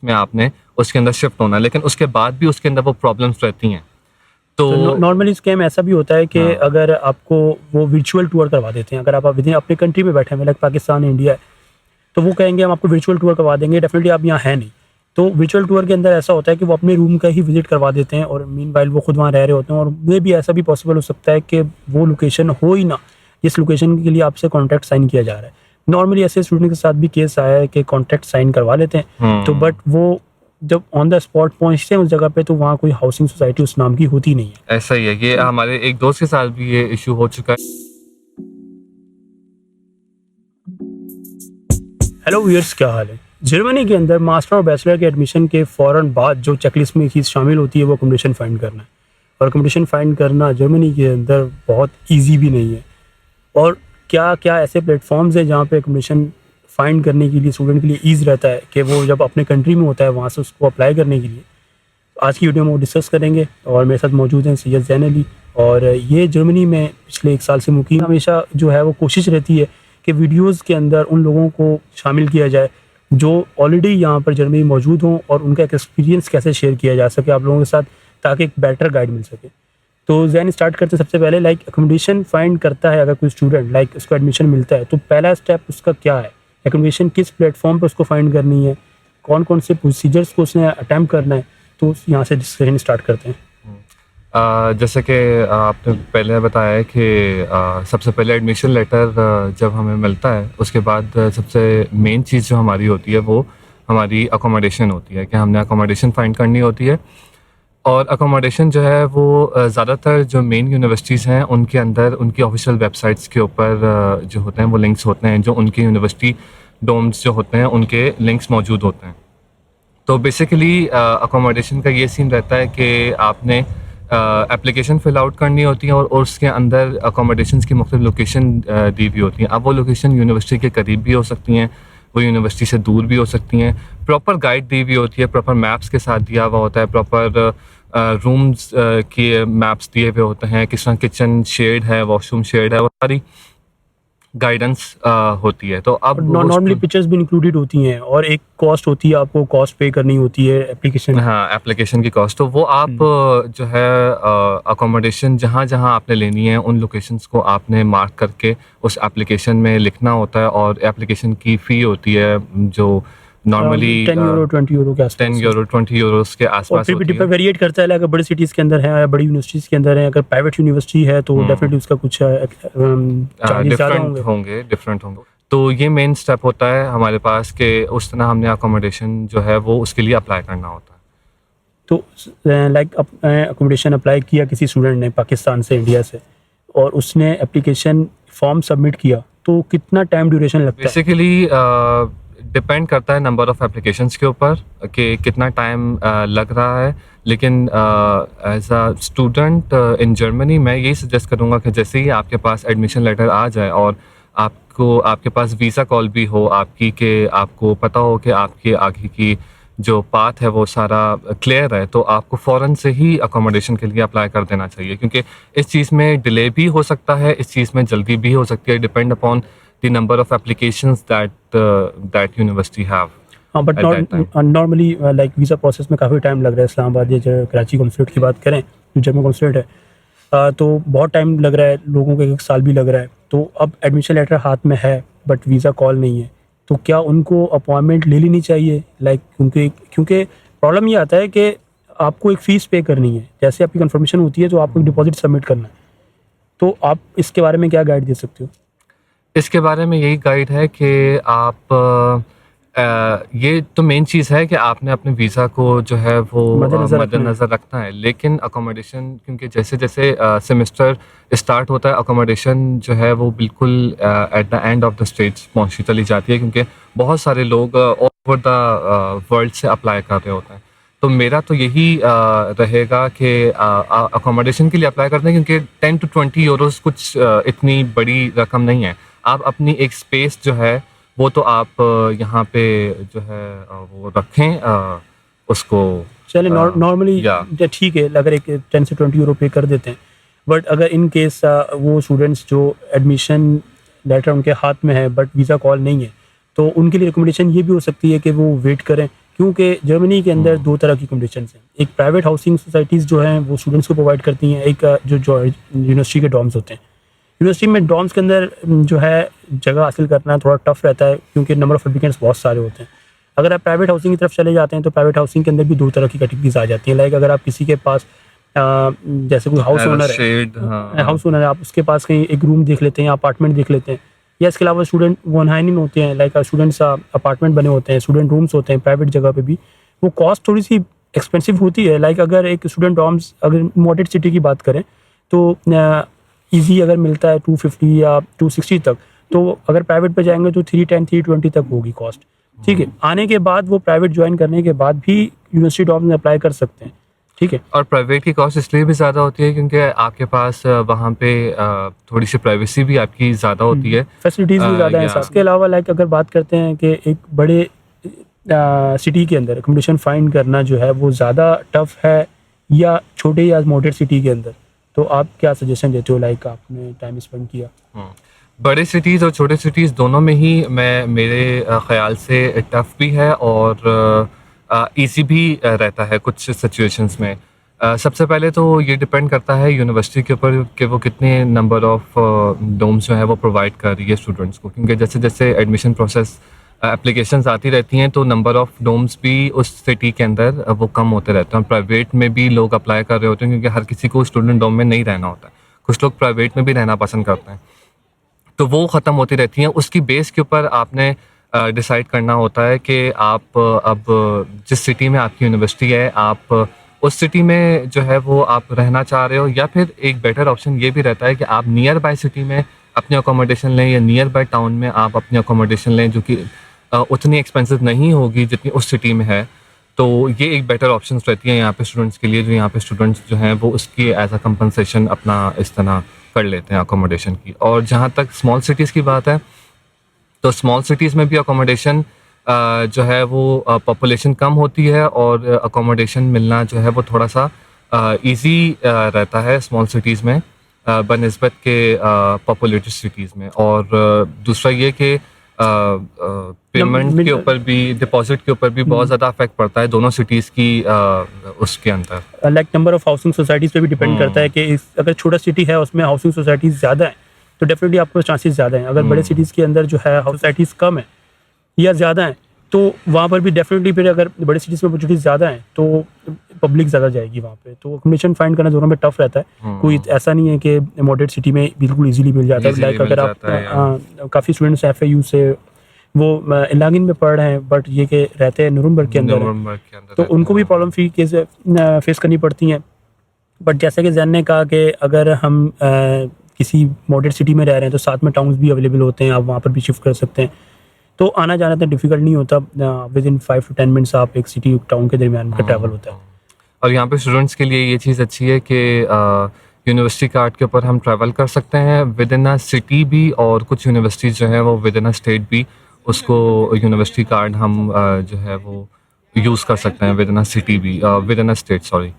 में आपने उसके अंदर शिफ्ट होना है, लेकिन उसके बाद भी उसके अंदर वो प्रॉब्लम्स रहती हैं। तो तो नॉर्मली स्कैम ऐसा भी होता है कि हाँ, अगर आपको वो वर्चुअल टूर करवा देते हैं, अगर आप विदिन अपने कंट्री में बैठे हैं, लाइक पाकिस्तान, इंडिया है, तो वो कहेंगे हम आपको वर्चुअल टूर करवा देंगे, डेफिनेटली आप यहाँ हैं नहीं। तो वर्चुअल टूर के अंदर ऐसा होता है कि वो अपने रूम का ही विजिट करवा देते हैं और मीनवाइल वो खुद वहाँ रह रहे होते हैं, और मे भी ऐसा भी पॉसिबल हो सकता है कि वो लोकेशन हो ही ना जिस लोकेशन के लिए आपसे कॉन्ट्रैक्ट साइन किया जा रहा है। नॉर्मली ऐसे स्टूडेंट के साथ भी केस आया है कि कॉन्ट्रैक्ट साइन करवा लेते हैं, तो बट वो जब ऑन द स्पॉट पहुँचते हैं उस जगह पे, तो वहाँ कोई हाउसिंग सोसाइटी उस नाम की होती नहीं है। ऐसा ही है। ये हमारे एक दोस्त के साथ भी ये इश्यू हो चुका है। हेलो व्यूअर्स, क्या हाल है? जर्मनी के अंदर मास्टर और बैचलर के एडमिशन के फ़ौरन बाद जो चेकलिस्ट में चीज़ शामिल होती है वो अकोमोडेशन फाइंड करना है। और अकोमोडेशन फाइंड करना जर्मनी के अंदर बहुत ईजी भी नहीं है। और क्या क्या ऐसे प्लेटफॉर्म्स हैं जहाँ पे अकोमोडेशन फाइंड करने के लिए स्टूडेंट के लिए ईज़ रहता है कि वो जब अपने कंट्री में होता है वहाँ से उसको अप्लाई करने के लिए। आज की वीडियो में वो डिस्कस करेंगे और मेरे साथ मौजूद हैं सैयद ज़ैन अली। और ये जर्मनी में पिछले 1 साल से मुकीम, हमेशा जो है वो कोशिश रहती है कि वीडियोज़ के अंदर उन लोगों को शामिल किया जाए जो ऑलरेडी यहाँ पर जर्मनी में मौजूद हों, और उनका एक एक्सपीरियंस कैसे शेयर किया जा सके आप लोगों के साथ, ताकि एक बेटर गाइड मिल सके। तो ज़ैन स्टार्ट करते हैं। सबसे पहले लाइक अकोमोडेशन फाइंड करता है अगर कोई स्टूडेंट, लाइक उसको एडमिशन मिलता है, तो पहला स्टेप उसका क्या है? अकोमोडेशन किस प्लेटफॉर्म पे उसको फाइंड करनी है, कौन कौन से प्रोसीजर्स को उसने अटैम्प्ट करना है? तो यहाँ से डिस्कशन स्टार्ट करते हैं। जैसे कि आपने पहले बताया है कि सबसे पहले एडमिशन लेटर जब हमें मिलता है, उसके बाद सबसे मेन चीज़ जो हमारी होती है वो हमारी अकोमोडेशन होती है कि हमने अकोमोडेशन फाइंड करनी होती है। और अकोमोडेशन जो है वो ज़्यादातर जो मेन यूनिवर्सिटीज़ हैं उनके अंदर उनकी ऑफिशियल वेबसाइट्स के ऊपर जो होते हैं वो लिंक्स होते हैं, जो उनकी यूनिवर्सिटी डोम्स जो होते हैं उनके लिंक्स मौजूद होते हैं। तो बेसिकली अकोमोडेशन का ये सीन रहता है कि आपने एप्लीकेशन फिल आउट करनी होती है और उसके अंदर अकोमोडेशंस की मुख्तलिफ लोकेशन दी हुई होती हैं। अब वो लोकेशन यूनिवर्सिटी के करीब भी हो सकती हैं, वो यूनिवर्सिटी से दूर भी हो सकती हैं। प्रॉपर गाइड दी हुई होती है, प्रॉपर मैप्स के साथ दिया हुआ होता है, प्रॉपर रूम्स के मैप्स दिए हुए होते हैं, किस तरह किचन शेड है, वॉशरूम शेड है, वो सारी गाइडेंस होती है। तो और अब वो नॉर्मली पिक्चर्स भी इंक्लूडेड होती हैं और एक कॉस्ट होती है, आपको कॉस्ट पे करनी होती है एप्लीकेशन। हाँ, एप्लीकेशन की कॉस्ट तो वो आप जो है अकोमोडेशन जहाँ-जहाँ आपने लेनी है उन लोकेशंस को आपने मार्क करके उस एप्लीकेशन में लिखना होता है। और एप्लीकेशन की फ़ी होती है जो नॉर्मली 10 यूरो 20 यूरो के 10 आसपास है। यूरो 20 यूरोज़ के और आसपास फिर भी होती है। वेरिएट करता है, अगर बड़ी सिटीज़ के अंदर है या बड़ी यूनिवर्सिटीज़ के अंदर है। अगर प्राइवेट यूनिवर्सिटी है तो डेफिनेटली उसका कुछ चार्जेस ज़्यादा होंगे। डिफरेंट होंगे। तो ये मेन स्टेप होता है हमारे पास कि उस तरह हमने अकोमोडेशन जो है वो उसके लिए अप्लाई करना होता है। तो लाइक अकोमोडेशन अप्लाई किया किसी स्टूडेंट ने पाकिस्तान से, इंडिया से, और उसने एप्लीकेशन फॉर्म सबमिट किया, तो कितना टाइम ड्यूरेशन लगता है? बेसिकली डिपेंड करता है नंबर ऑफ एप्लीकेशंस के ऊपर कि कितना टाइम लग रहा है। लेकिन as a student in Germany मैं यही सजेस्ट करूँगा कि जैसे ही आपके पास एडमिशन लेटर आ जाए और आपके पास वीज़ा कॉल भी हो आपकी, कि आपको पता हो कि आपके आगे की जो पाथ है वो सारा क्लियर है, तो आपको फ़ौरन से ही अकोमोडेशन के लिए अप्लाई कर देना चाहिए। क्योंकि इस चीज़ में डिले भी हो सकता है, इस चीज़ में जल्दी भी हो सकती है, depend upon the number of applications that university have हाँ, but at that time. Normally like visa process में काफ़ी टाइम लग रहा है। इस्लामाबाद या जो कराची कॉन्सुलेट की बात करें, जो जम्मू कॉन्सुलेट है, तो बहुत टाइम लग रहा है, लोगों को 1 साल भी लग रहा है। तो अब एडमिशन लेटर हाथ में है बट वीज़ा कॉल नहीं है, तो क्या उनको अपॉइंटमेंट ले लेनी चाहिए? लाइक क्योंकि प्रॉब्लम ये आता है कि आपको एक फ़ीस पे करनी है। जैसे आपकी कन्फर्मेशन होती है तो आपको एक डिपॉज़िट सबमिट करना है। तो आप इसके बारे में क्या गाइड दे सकते हो? इसके बारे में यही गाइड है कि आप ये तो मेन चीज़ है कि आपने अपने वीज़ा को जो है वो मद्देनज़र रखना है। मद्देनज़र रखना है। लेकिन अकोमोडेशन, क्योंकि जैसे-जैसे सेमेस्टर स्टार्ट होता है, अकोमोडेशन जो है वो बिल्कुल at the end of the stage पहुँचती चली जाती है, क्योंकि बहुत सारे लोग ऑल ओवर द वर्ल्ड से अप्लाई कर रहे होते हैं। तो मेरा तो यही रहेगा कि अकोमोडेशन के लिए अप्लाई करते हैं, क्योंकि 10 टू 20 यूरोज़ कुछ इतनी बड़ी रकम नहीं है। आप अपनी एक स्पेस जो है वो तो आप यहाँ पे जो है वो रखें उसको चले नॉर्मली या ठीक है, अगर एक 10 से 20 यूरो पे कर देते हैं। बट अगर इन केस वो स्टूडेंट्स जो एडमिशन लेटर उनके हाथ में है बट वीज़ा कॉल नहीं है, तो उनके लिए रिकमेंडेशन ये भी हो सकती है कि वो वेट करें क्योंकि जर्मनी के अंदर दो तरह की कंडीशंस हैं। एक प्राइवेट हाउसिंग सोसाइटीज़ जो हैं वो स्टूडेंट्स को प्रोवाइड करती हैं, एक जो यूनिवर्सिटी के डॉर्म्स होते हैं। यूनिवर्सिटी में डॉर्म्स के अंदर जो है जगह हासिल करना थोड़ा टफ रहता है क्योंकि नंबर ऑफ एप्लीकेंट्स बहुत सारे होते हैं। अगर आप प्राइवेट हाउसिंग की तरफ चले जाते हैं तो प्राइवेट हाउसिंग के अंदर भी दो तरह की कैटेगरीज आ जाती हैं। लाइक अगर आप किसी के पास जैसे कोई हाउस ओनर शेड, है, हाँ हाउस ओनर है, आप उसके पास कहीं एक रूम देख लेते हैं या अपार्टमेंट देख लेते हैं, या इसके अलावा स्टूडेंट वन हाइनिंग होते हैं, लाइक स्टूडेंट्स अपार्टमेंट बने होते हैं, स्टूडेंट रूम्स होते हैं प्राइवेट जगह पे भी, वो कॉस्ट थोड़ी सी एक्सपेंसिव होती है। लाइक अगर एक स्टूडेंट डॉर्म्स अगर मॉडरेट सिटी की बात करें तो ईजी अगर मिलता है 250 या 260 तक, तो अगर प्राइवेट पे जाएंगे तो 310 320 तक होगी कॉस्ट। ठीक है, आने के बाद वो प्राइवेट ज्वाइन करने के बाद भी यूनिवर्सिटी डॉर्म्स में अप्लाई कर सकते हैं। ठीक है, और प्राइवेट की कॉस्ट इसलिए भी ज़्यादा होती है क्योंकि आपके पास वहाँ पे थोड़ी सी प्राइवेसी भी आपकी ज़्यादा होती है। फैसिलिटीज़ भी ज़्यादा हैं। या इसके अलावा लाइक अगर बात करते हैं कि एक बड़े सिटी के अंदर अकोमोडेशन फाइंड करना जो है वो ज़्यादा टफ है या छोटे या मॉडरेट सिटी के अंदर, तो आप क्या सजेशन देते हो? लाइक आपने टाइम स्पेंड किया। बड़े सिटीज़ और छोटे सिटीज़ दोनों में ही मेरे ख़्याल से टफ भी है और ईजी भी रहता है कुछ सिचुएशंस में। सबसे पहले तो ये डिपेंड करता है यूनिवर्सिटी के ऊपर कि वो कितने नंबर ऑफ डोम्स जो है वो प्रोवाइड कर रही है स्टूडेंट्स को, क्योंकि जैसे जैसे एडमिशन प्रोसेस एप्लीकेशंस आती रहती हैं तो नंबर ऑफ डोम्स भी उस सिटी के अंदर वो कम होते रहते हैं। और प्राइवेट में भी लोग अप्लाई कर रहे होते हैं क्योंकि हर किसी को स्टूडेंट डोम में नहीं रहना होता है, कुछ लोग प्राइवेट में भी रहना पसंद करते हैं, तो वो ख़त्म होती रहती हैं। उसकी बेस के ऊपर आपने डिसाइड करना होता है कि आप अब जिस सिटी में आपकी यूनिवर्सिटी है आप उस सिटी में जो है वो आप रहना चाह रहे हो, या फिर एक बेटर ऑप्शन ये भी रहता है कि आप नियर बाय सिटी में अपनी अकोमोडेशन लें या नियर बाय टाउन में आप अपनी अकोमोडेशन लें जो कि उतनी एक्सपेंसिव नहीं होगी जितनी उस सिटी में है। तो ये एक बेटर ऑप्शंस रहती हैं यहाँ पे स्टूडेंट्स के लिए, जो यहाँ पे स्टूडेंट्स जो हैं वो उसकी एज अ कंपनसेशन अपना इस तरह कर लेते हैं अकोमोडेशन की। और जहाँ तक स्मॉल सिटीज़ की बात है तो स्मॉल सिटीज़ में भी अकोमोडेशन जो है वो पॉपुलेशन कम होती है और अकोमोडेशन मिलना जो है वो थोड़ा सा इजी रहता है स्मॉल सिटीज़ में बनिस्बत के पॉपुलेटेड सिटीज़ में। और दूसरा ये कि पेमेंट के ऊपर भी, डिपॉजिट के ऊपर भी बहुत ज़्यादा इफेक्ट पड़ता है दोनों सिटीज़ की उसके अंदर। Like number of housing societies पे भी डिपेंड करता है कि अगर छोटा सिटी है उसमें हाउसिंग सोसाइटीज़ ज़्यादा हैं तो डेफिनेटली आपको चांसेस ज़्यादा हैं। अगर बड़े सिटीज़ के अंदर जो है हाउस सोसाइटीज़ कम है या ज़्यादा हैं तो वहाँ पर भी डेफिनेटली फिर अगर बड़े सिटीज़ में अपॉर्चुनिटीज़ ज़्यादा हैं तो पब्लिक ज़्यादा जाएगी वहाँ पे, तो अकोमोडेशन फाइंड करना दोनों में टफ रहता है। कोई ऐसा नहीं है कि मॉडरेट सिटी में बिल्कुल इजीली मिल जाता है। लाइक अगर आप काफ़ी स्टूडेंट्स FAU से वो इलागिन में पढ़ रहे हैं बट ये कि रहते हैं नुरम्बर्ग के अंदर, तो उनको भी प्रॉब्लम फी केस फेस करनी पड़ती हैं। बट जैसे कि जैन ने कहा कि अगर हम किसी मॉडरेट सिटी में रह रहे हैं तो साथ में टाउन्स भी अवेलेबल होते हैं, आप वहाँ पर भी शिफ्ट कर सकते हैं, तो आना जाना इतना डिफिकल्ट नहीं होता। विद इन 5 to 10 मिनट्स आप एक सिटी टाउन के दरमियान का ट्रैवल होता है। और यहाँ पे स्टूडेंट्स के लिए ये चीज़ अच्छी है कि यूनिवर्सिटी कार्ड के ऊपर हम ट्रैवल कर सकते हैं विद इन अ सिटी भी, और कुछ यूनिवर्सिटीज़ जो है वो विद इन अ स्टेट भी उसको यूनिवर्सिटी कार्ड हम जो है वो यूज़ कर सकते हैं विद इन अ सिटी भी, with in a state sorry.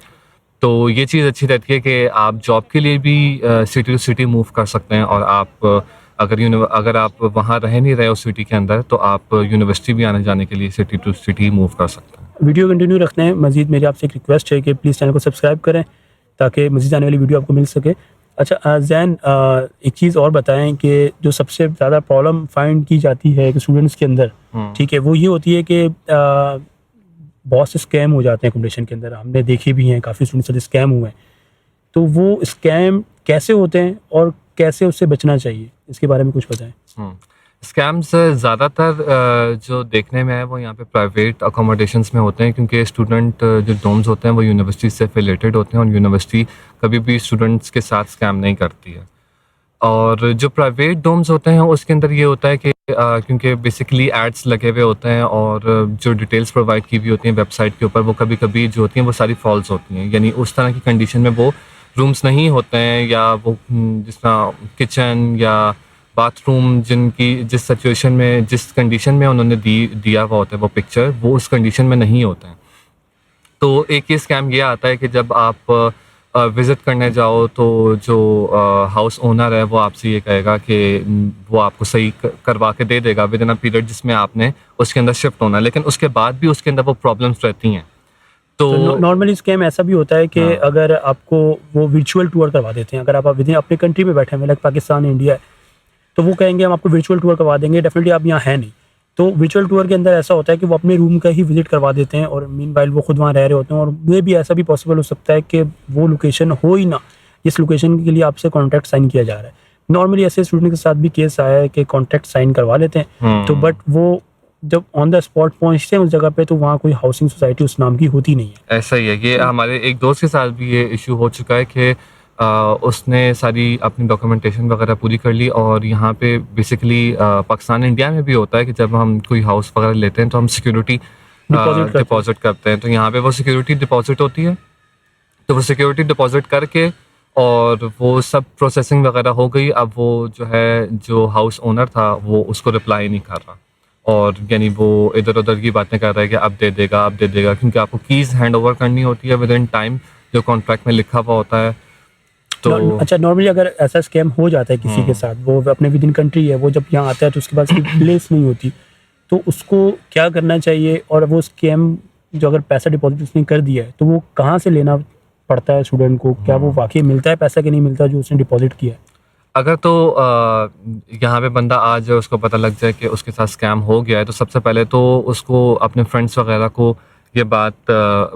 तो ये चीज़ अच्छी रहती है कि आप जॉब के लिए भी सिटी टू सिटी मूव कर सकते हैं, और आप अगर आप वहाँ रह नहीं रहे उस सिटी के अंदर तो आप यूनिवर्सिटी भी आने जाने के लिए सिटी टू सिटी मूव कर सकते हैं। वीडियो कंटिन्यू रखते हैं। मज़ीद मेरी आपसे एक रिक्वेस्ट है कि प्लीज़ चैनल को सब्सक्राइब करें ताकि मज़ीद आने वाली वीडियो आपको मिल सके। अच्छा जैन, एक चीज़ और बताएं कि जो सबसे ज़्यादा प्रॉब्लम फाइंड की जाती है कि स्टूडेंट्स के अंदर, ठीक है, वो ये होती है कि बहुत से स्कैम हो जाते हैं अकोमोडेशन के अंदर। हमने देखे भी हैं, काफ़ी स्टूडेंट्स से स्कैम हुए हैं, तो वो स्कैम कैसे होते हैं और कैसे उससे बचना चाहिए, इसके बारे में कुछ बताएं। स्कैम्स ज़्यादातर जो देखने में है वो यहाँ पे प्राइवेट अकोमोडेशंस में होते हैं, क्योंकि स्टूडेंट जो डोम्स होते हैं वो यूनिवर्सिटी से एफिलिएटेड होते हैं और यूनिवर्सिटी कभी भी स्टूडेंट्स के साथ स्कैम नहीं करती है। और जो प्राइवेट डोम्स होते हैं उसके अंदर ये होता है कि क्योंकि बेसिकली एड्स लगे हुए होते हैं और जो डिटेल्स प्रोवाइड की हुई होती हैं वेबसाइट के ऊपर वो कभी कभी जो होती हैं वो सारी फॉल्स होती हैं, यानी उस तरह की कंडीशन में वो रूम्स नहीं होते हैं, या वो जिस तरह किचन या बाथरूम जिस सिचुएशन में जिस कंडीशन में उन्होंने दिया हुआ होता है वो पिक्चर, वो उस कंडीशन में नहीं होते हैं। तो एक ये स्कैम ये आता है कि जब आप विज़िट करने जाओ तो जो हाउस ओनर है वो आपसे ये कहेगा कि वो आपको सही करवा के दे देगा विद इन अ पीरियड जिसमें आपने उसके अंदर शिफ्ट होना है, लेकिन उसके बाद भी उसके अंदर वो प्रॉब्लम्स रहती हैं। तो तो नॉर्मली स्कैम ऐसा भी होता है कि हाँ। अगर आपको वो वर्चुअल टूर करवा देते हैं, अगर आप विद इन अपने कंट्री में बैठे हैं, लाइक पाकिस्तान, इंडिया है, तो वो कहेंगे हम आपको वर्चुअल टूर करवा देंगे, डेफिनेटली आप यहाँ है नहीं। तो वर्चुअल टूर के अंदर ऐसा होता है कि वो अपने रूम का ही विजिट करवा देते हैं और मीनवाइल वो खुद वहाँ रह रहे होते हैं, और मे भी ऐसा भी पॉसिबल हो सकता है कि वो लोकेशन हो ही ना जिस लोकेशन के लिए आपसे कॉन्ट्रैक्ट साइन किया जा रहा है। नॉर्मली ऐसे स्टूडेंट के साथ भी केस आया है कि कॉन्ट्रैक्ट साइन करवा लेते हैं, तो बट वो जब ऑन द स्पॉट पहुंचते हैं उस जगह पे तो वहाँ कोई हाउसिंग सोसाइटी उस नाम की होती नहीं है। ऐसा ही है, ये हमारे एक दोस्त के साथ भी ये इशू हो चुका है कि उसने सारी अपनी डॉक्यूमेंटेशन वगैरह पूरी कर ली, और यहाँ पे बेसिकली पाकिस्तान इंडिया में भी होता है कि जब हम कोई हाउस वगैरह लेते हैं तो हम सिक्योरिटी डिपॉजिट करते हैं, तो यहाँ पे वो सिक्योरिटी डिपॉजिट होती है, तो वो सिक्योरिटी डिपॉजिट करके और वो सब प्रोसेसिंग वगैरह हो गई। अब वो जो है जो हाउस ओनर था वो उसको रिप्लाई नहीं कर रहा, और यानी वो इधर उधर की बातें कर रहा है कि अब दे देगा, क्योंकि आपको कीज़ हैंड ओवर करनी होती है विद इन टाइम जो कॉन्ट्रैक्ट में लिखा हुआ होता है। तो अच्छा, नॉर्मली अगर ऐसा स्कैम हो जाता है किसी के साथ, वो अपने विद इन कंट्री है, वो जब यहाँ आता है तो उसके पास उसकी प्लेस नहीं होती, तो उसको क्या करना चाहिए? और वो स्कैम जो अगर पैसा डिपॉजिट उसने कर दिया है तो वो कहाँ से लेना पड़ता है स्टूडेंट को? क्या वो वाकई मिलता है पैसा कि नहीं मिलता जो उसने डिपॉजिट किया है? अगर तो यहाँ पे बंदा आ जाए, उसको पता लग जाए कि उसके साथ स्कैम हो गया है, तो सबसे पहले तो उसको अपने फ्रेंड्स वगैरह को ये बात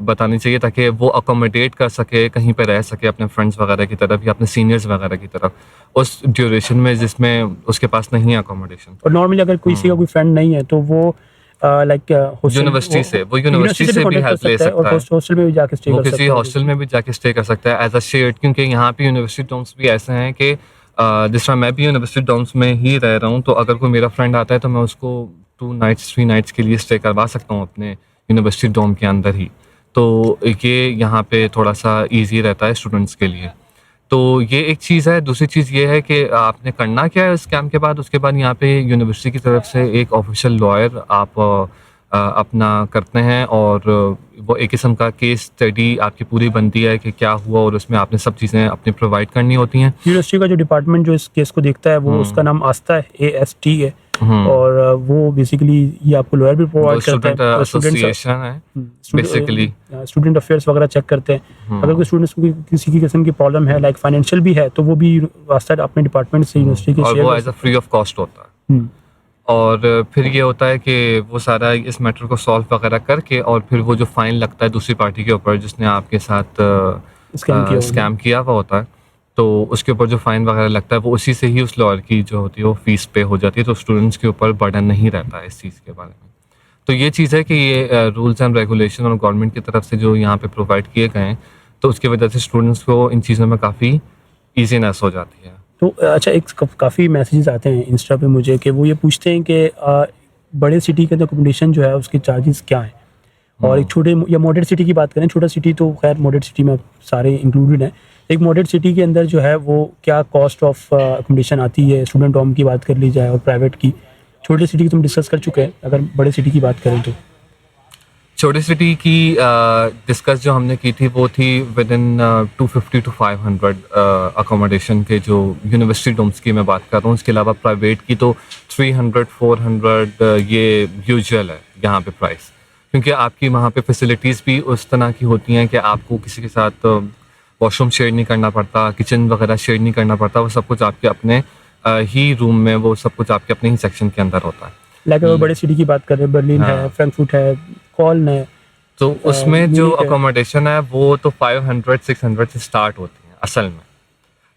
बतानी चाहिए ताकि वो अकोमोडेट कर सके, कहीं पे रह सके अपने फ्रेंड्स वगैरह की तरफ या अपने सीनियर्स वगैरह की तरफ उस ड्यूरेशन में जिसमें उसके पास नहीं है अकोमोडेशन। और नॉर्मली अगर किसी का कोई फ्रेंड नहीं है तो वो लाइक यूनिवर्सिटी से भी हेल्प ले सकता है, हॉस्टल में भी जाके स्टे वो कर किसी सकता है। हॉस्टल में भी जाके स्टे कर सकता है एज अ शेयर्ड, क्योंकि यहाँ पे यूनिवर्सिटी डॉर्म्स भी ऐसे हैं कि जिस तरह मैं भी यूनिवर्सिटी डॉर्म्स में ही रह रहा हूँ, तो अगर कोई मेरा फ्रेंड आता है तो मैं उसको 2 नाइट्स 3 नाइट्स के लिए स्टे करवा सकता हूँ अपने यूनिवर्सिटी डॉर्म के अंदर ही। तो ये यहाँ पे थोड़ा सा ईजी रहता है स्टूडेंट्स के लिए। तो ये एक चीज़ है। दूसरी चीज़ ये है कि आपने करना क्या है स्कैम के बाद, उसके बाद यहाँ पे यूनिवर्सिटी की तरफ से एक ऑफिशियल लॉयर आप अपना करते हैं, और वो एक किस्म का केस स्टडी आपकी पूरी बनती है कि क्या हुआ, और उसमें आपने सब चीज़ें अपनी प्रोवाइड करनी होती हैं। यूनिवर्सिटी का जो डिपार्टमेंट जो इस केस को देखता है वो उसका नाम आस्था है, AST है, और वो बेसिकली ये आपको लॉयर भी प्रोवाइड करता है, स्टूडेंट एसोसिएशन है बेसिकली, स्टूडेंट अफेयर्स वगैरह चेक करते हैं। अगर कोई स्टूडेंट्स को किसी की किस्म की प्रॉब्लम है लाइक फाइनेंशियल भी है तो वो भी आस्था अपने डिपार्टमेंट से यूनिवर्सिटी के और शेयर वो as a free of cost होता है। और फिर ये होता है कि वो सारा इस मैटर को सॉल्व वगैरह करके, और फिर वो जो फाइन लगता है दूसरी पार्टी के ऊपर जिसने आपके साथ स्कैम किया हुआ होता है, तो उसके ऊपर जो फाइन वगैरह लगता है वो उसी से ही उस लॉयर की जो होती है वो फीस पे हो जाती है, तो स्टूडेंट्स के ऊपर बर्डन नहीं रहता है इस चीज़ के बारे में। तो ये चीज़ है कि ये रूल्स एंड रेगुलेशन और गवर्नमेंट की तरफ से जो यहाँ पे प्रोवाइड किए गए हैं, तो उसकी वजह से स्टूडेंट्स को इन चीज़ों में काफ़ी ईजीनेस हो जाती है। तो अच्छा, एक काफ़ी मैसेजेस आते हैं इंस्टा पे मुझे कि वो ये पूछते हैं कि बड़े सिटी के अंदर अकोमोडेशन जो है उसके चार्जेस क्या हैं, और एक छोटे या मॉडरेट सिटी की बात करें, छोटा सिटी तो खैर मॉडरेट सिटी में सारे इंक्लूडेड हैं, एक मॉडरेट सिटी के अंदर जो है वो क्या कॉस्ट ऑफ अकोमोडेशन आती है, स्टूडेंट होम की बात कर ली जाए और प्राइवेट की। छोटे सिटी की तुम डिस्कस कर चुके हैं, अगर बड़े सिटी की बात करें तो छोटी सिटी की डिस्कस जो हमने की थी वो थी विद इन 250 to 500 अकोमोडेशन के, जो यूनिवर्सिटी डोम्स की मैं बात कर रहा हूँ। इसके अलावा प्राइवेट की तो 300 400 ये यूजुअल है यहाँ पे प्राइस, क्योंकि आपकी वहाँ पे फैसिलिटीज़ भी उस तरह की होती हैं कि आपको किसी के साथ वॉशरूम शेयर नहीं करना पड़ता, किचन वगैरह शेयर नहीं करना पड़ता, वो सब कुछ आपके अपने ही रूम में, वो सब कुछ आपके अपने ही सेक्शन के अंदर होता है। लाइक अगर बड़े सिटी की बात करें, बर्लिन है, फ्रैंकफर्ट है, कॉल्न है, तो उसमें जो अकोमोडेशन है वो तो 500 600 से स्टार्ट होती है असल में।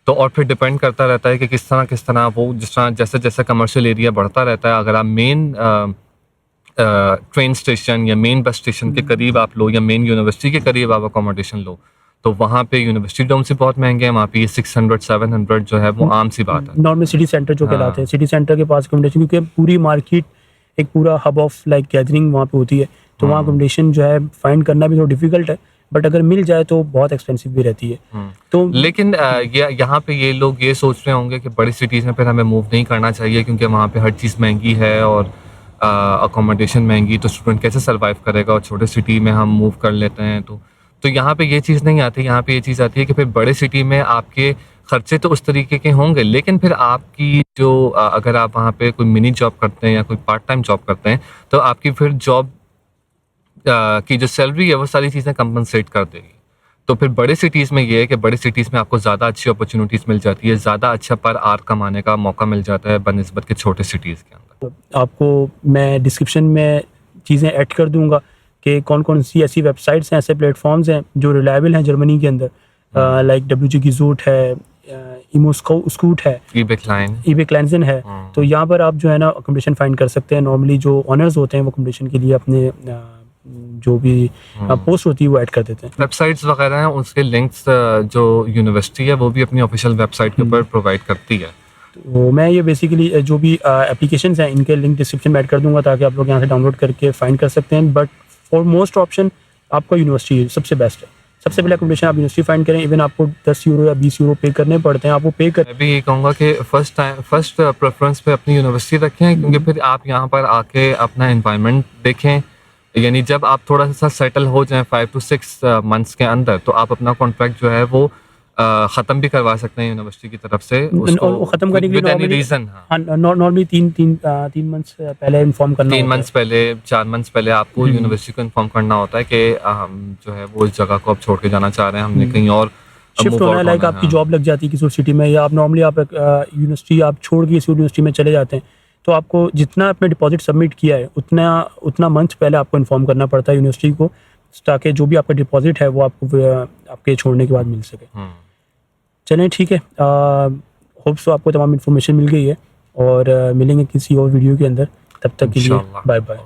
तो और फिर डिपेंड करता रहता है कि किस तरह वो जिस तरह जैसे जैसे कमर्शियल एरिया बढ़ता रहता है, अगर आप मेन ट्रेन स्टेशन या मेन बस स्टेशन के करीब आप लो, या मेन यूनिवर्सिटी के करीब आप अकोमोडेशन लो, तो वहाँ पे यूनिवर्सिटी डोम से बहुत महंगे हैं, वहाँ पे 600 700 जो है वो आम सी बात है। नॉर्मल सिटी सेंटर जो कहलाते हैं, सिटी सेंटर के पास अकोमोडेशन, क्योंकि पूरी मार्केट एक पूरा हब ऑफ लाइक गैदरिंग वहाँ पे होती है, तो वहाँ अकोमोडेशन जो है फाइंड करना भी थोड़ा डिफिकल्ट है, बट अगर मिल जाए तो बहुत एक्सपेंसिव भी रहती है। तो लेकिन यहाँ पे ये लोग ये सोच रहे होंगे कि बड़ी सिटीज़ में फिर हमें मूव नहीं करना चाहिए क्योंकि वहाँ पे हर चीज़ महंगी है और अकोमोडेशन महंगी, तो स्टूडेंट कैसे सर्वाइव करेगा, और छोटे सिटी में हम मूव कर लेते हैं। तो तो यहाँ पे ये चीज़ नहीं आती, यहाँ पे ये चीज़ आती है कि फिर बड़े सिटी में आपके खर्चे तो उस तरीके के होंगे, लेकिन फिर आपकी जो अगर आप वहाँ पे कोई मिनी जॉब करते हैं या कोई पार्ट टाइम जॉब करते हैं, तो आपकी फिर जॉब की जो सैलरी है वो सारी चीज़ें कंपनसेट कर देगी। तो फिर बड़े सिटीज़ में ये है कि बड़े सिटीज़ में आपको ज़्यादा अच्छी अपॉर्चुनिटीज़ मिल जाती है, ज़्यादा अच्छा पर आवर कमाने का मौका मिल जाता है बनिस्बत के छोटे सिटीज़ के अंदर। आपको मैं डिस्क्रिप्शन में चीज़ें ऐड कर दूंगा कि कौन कौन सी ऐसी वेबसाइट्स हैं, ऐसे प्लेटफॉर्म्स हैं जो रिलायबल हैं जर्मनी के अंदर, लाइक WG गिजूट है, इमो स्कूट है, ईबे क्लाइंजन है। तो यहाँ पर आप जो है ना अकोमोडेशन फाइंड कर सकते हैं। नॉर्मली जो ऑनर्स होते हैं वो अकोमोडेशन के लिए अपने जो भी पोस्ट होती है वो ऐड कर देते हैं। वेबसाइट्स वगैरह हैं, उसके लिंक्स जो यूनिवर्सिटी है वो भी अपनी ऑफिशियल वेबसाइट के ऊपर प्रोवाइड करती है। तो मैं ये बेसिकली जो भी एप्लीकेशंस हैं इनके लिंक डिस्क्रिप्शन में ऐड कर दूंगा ताकि आप लोग यहाँ से डाउनलोड करके फाइंड कर सकते हैं। बट फॉर मोस्ट ऑप्शन आपका यूनिवर्सिटी सबसे बेस्ट है। सबसे पहले अकोमोडेशन आप यूनिवर्सिटी फाइंड करें, इवन आपको 10 यूरो या 20 यूरो पे करने पड़ते हैं, आप वो पे करें। मैं भी ये कहूँगा कि फर्स्ट प्रेफरेंस पे अपनी यूनिवर्सिटी रखें, क्योंकि फिर आप यहाँ पर आके अपना एनवायरनमेंट देखें। यानी जब आप थोड़ा सा सेटल हो जाएं 5 to 6 मंथ्स के अंदर, तो आप अपना कॉन्ट्रैक्ट जो है वो ख़त्म भी करवा सकते हैं यूनिवर्सिटी की तरफ से उसको ख़त्म करने के लिए रीज़न। नॉर्मली 3 मंथ्स पहले इन्फॉर्म करना, 3 मंथ्स पहले, 4 मंथ्स पहले आपको यूनिवर्सिटी को इन्फॉर्म करना होता है कि हम जो है वो इस जगह को अब छोड़ के जाना चाह रहे हैं, हमने कहीं और शिफ्ट होना है। लाइक आपकी जॉब लग जाती है किसी सिटी में, या आप नॉर्मली आप यूनिवर्सिटी आप छोड़ के इस यूनिवर्सिटी में चले जाते हैं, तो आपको जितना आपने डिपॉजिट सबमिट किया है उतना मंथ पहले आपको इन्फॉर्म करना पड़ता है यूनिवर्सिटी को, ताकि जो भी आपका डिपॉजिट है वो आपको आपके छोड़ने के बाद मिल सके। चलें ठीक है, होप सो आपको तमाम इन्फॉर्मेशन मिल गई है, और मिलेंगे किसी और वीडियो के अंदर। तब तक के लिए बाय बाय।